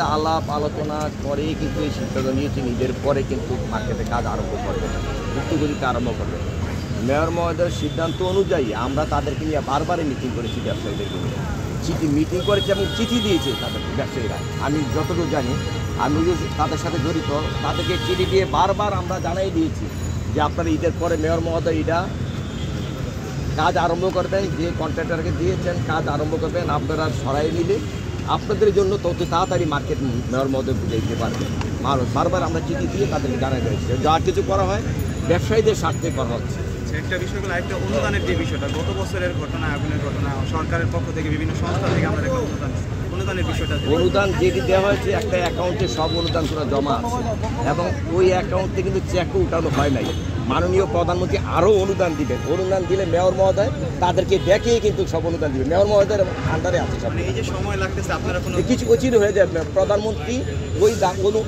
সাথে আলাপ আলোচনা করে কিন্তু এই সিদ্ধান্ত নিয়েছেন, ঈদের পরে কিন্তু মার্কেটে কাজ আরম্ভ করবে, দ্রুতগতিতে আরম্ভ করবে। মেয়র মহোদয়ের সিদ্ধান্ত অনুযায়ী আমরা তাদেরকে নিয়ে বারবারই মিটিং করেছি, ব্যবসায়ীদেরকে নিয়ে মিটিং করেছি এবং চিঠি দিয়েছে তাদের ব্যবসায়ীরা। আমি যতটুকু জানি, আমি তাদের সাথে জড়িত, তাদেরকে চিঠি দিয়ে বারবার আমরা জানাই দিয়েছি যে আপনারা ঈদের পরে মেয়র মহোদয় এটা কাজ আরম্ভ করবেন, যে কন্ট্রাক্টরকে দিয়েছেন কাজ আরম্ভ করবেন, আপনারা সরাই নিলে আপনাদের জন্য তত তাড়াতাড়ি মার্কেট মেয়র মহোদয় বুঝে দিতে পারবেন। বারবার আমরা চিঠি দিয়ে তাদেরকে জানাই দিয়েছি, যা কিছু করা হয় ব্যবসায়ীদের স্বার্থে করা হচ্ছে। একটা বিষয়গুলো, একটা অনুদানের যে বিষয়টা, গত বছরের ঘটনা, আগুনের ঘটনা, সরকারের পক্ষ থেকে বিভিন্ন সংস্থা থেকে আমরা একটা অনুদানের বিষয়টা, অনুদান যেটি দেওয়া হয়েছে একটা অ্যাকাউন্টে সব অনুদান পুরো জমা আছে এবং ওই অ্যাকাউন্টে কিন্তু চেকও উঠানো হয় নাই। মাননীয় প্রধানমন্ত্রী আরও অনুদান দিবেন, অনুদান দিলে মেয়র মহোদয় তাদেরকে দেখেই কিন্তু সব অনুদান দিবে, মেয়র মহোদয়ের আন্ডারে আছে সব। এই যে সময় লাগতেছে আপনারা কোনো কিছু অচির হয়ে যাবে, প্রধানমন্ত্রী ওই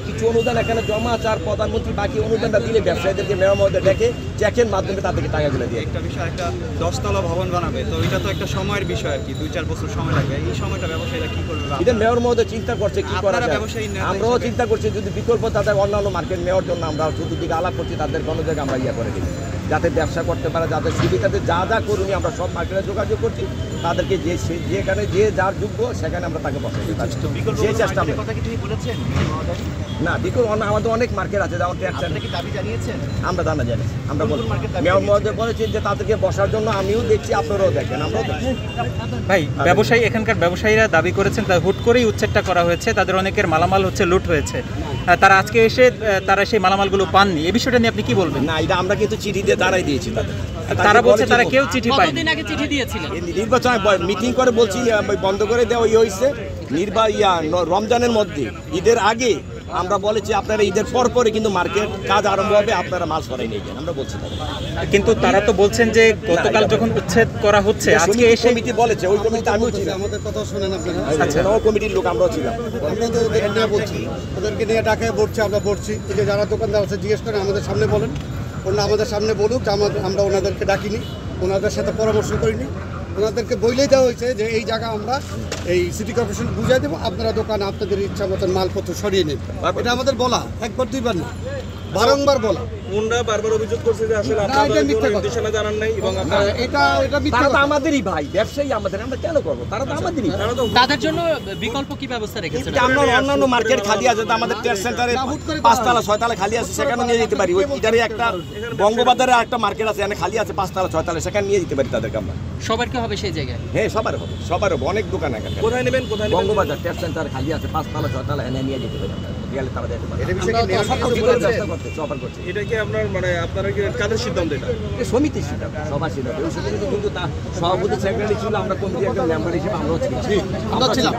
কিছু অনুদান এখানে জমা আছে আর প্রধানমন্ত্রী বাকি অনুদানটা দিলে ব্যবসায়ীদেরকে মেয়র মহোদয় দেখে চেকের মাধ্যমে তাদেরকে টাকাগুলো দিয়ে। একটা বিষয়, একটা 10 তলা ভবন বানাবে, তো এটা তো একটা সময়ের বিষয় আর কি, 2-4 বছর সময় লাগবে। এই সময়টা ব্যবসায়ীরা কি করবে? এটা মেয়র মহোদয় চিন্তা করছে কি করা যায়, আমরাও চিন্তা করছি যদি বিকল্প তাদের অন্যান্য মার্কেট নেওয়ার জন্য আমরা চতুর্দিকে আলাপ করছি, তাদের কোনো জায়গায় আমরা ইয়ে করে দিই যাতে ব্যবসা করতে পারে, যাদের সুবিধাতে যা যা করুনি আমরা সব মার্কেটে যোগাযোগ করছি, তাদেরকে যেখানে যে যার যোগ্য সেখানে আমরা তাকে বসাই দিই। সেই চেষ্টা না বিকল্প আমাদের অনেক মার্কেট আছে, যেমন আমরা জানা জানি, আমরা বলি মেয়র মহোদয় বলেছেন যে তাদেরকে বসার জন্য আমিও দেখছি, আপনারাও দেখেন, আমরাও দেখি। ভাই, ব্যবসায়ী এখানকার ব্যবসায়ীরা দাবি করেছেন হুট করেই উচ্ছেদটা করা হয়েছে, তাদের অনেকের মালামাল হচ্ছে লুট হয়েছে, তারা আজকে এসে তারা সেই মালামালগুলো পাননি, এই বিষয়টা নিয়ে আপনি কি বলবেন? না, এটা আমরা কিন্তু চিঠি দিয়ে দাঁড়াই দিয়েছি তাদের, তারা বলছে তারা কেউ চিঠি পায়নি। নির্বাচন মিটিং করে বলছি বন্ধ করে দেওয়া হয়েছে, রমজানের মধ্যে ঈদের আগে আমরা বলেছি আপনারা ঈদের পর পরে কিন্তু মার্কেট কাজ আরম্ভ হবে, আপনারা মাল সরাই নিয়ে যান, আমরা বলছি। কিন্তু তারা তো বলছেন যে গতকাল যখন উচ্ছেদ করা হচ্ছে আজকে এসে কমিটি বলেছে, ওই কমিটি আমিও ছিলাম, আমাদের কথা শুনেন আপনারা। আচ্ছা, ওই কমিটির লোক আমরাও ছিলাম, আমরা তো ওদের নিয়ে বলছি, ওদেরকে নিয়ে ডাকায় বলছি, আমরা বলছি এই যে যারা দোকানদার আছে জিজ্ঞেস করেন আমাদের সামনে বলেন, ওনারা আমাদের সামনে বলুক যে আমরা ওনাদেরকে ডাকিনি, ওনাদের সাথে পরামর্শ করিনি, ওনাদেরকে বইলেই দেওয়া হয়েছে যে এই জায়গা আমরা এই সিটি কর্পোরেশন বুঝাই দেবো, আপনারা দোকান আপনাদের ইচ্ছা মতন মালপত্র সরিয়ে নিন। এটা আমাদের বলা, একবার দুইবার না, বারংবার বলা। ওনারা বারবার অভিযোগ করছে যে আসলে আপনারা নির্দেশনা জানান নাই এবং এটা তারা তো আমাদেরই ভাই, ব্যবসায়ী আমাদের, আমরা কেন করবো? তারা তো আমাদেরই। তাদের জন্য বিকল্প কি ব্যবস্থা রেখেছেন? আমরা অন্যান্য মার্কেট খালি আছে, আমাদের ট্রেড সেন্টারে 5 তলা 6 তলা খালি আছে, সেখানে নিয়ে যেতে পারি। ওই ইটারে একটা বঙ্গবাজারে একটা মার্কেট আছে, এখানে খালি আছে 5 তলা 6 তলা, সেখানে নিয়ে যেতে পারি তাদেরকে আমরা। সবার কি হবে সেই জায়গায়? হ্যাঁ, সবার হবে, সবার হবে, অনেক দোকান এখানে। কোথায় নেবেন? বঙ্গবাজার ট্রেড সেন্টার খালি আছে 5 তলা 6 তলা, এনে নিয়ে যেতে পারি আমরা, গেলে তারা যেতে পারে। সবার করছে। এটা কি আপনার মানে আপনারা কি কাদের সিদ্ধান্ত? এটা সমিতির সিদ্ধান্ত, সবার সিদ্ধান্ত। ওই সমিতি কিন্তু সভাপতি সেক্রেটারি ছিল, আমরা কোন একটা মেম্বার হিসেবে আমরাও ছিলাম।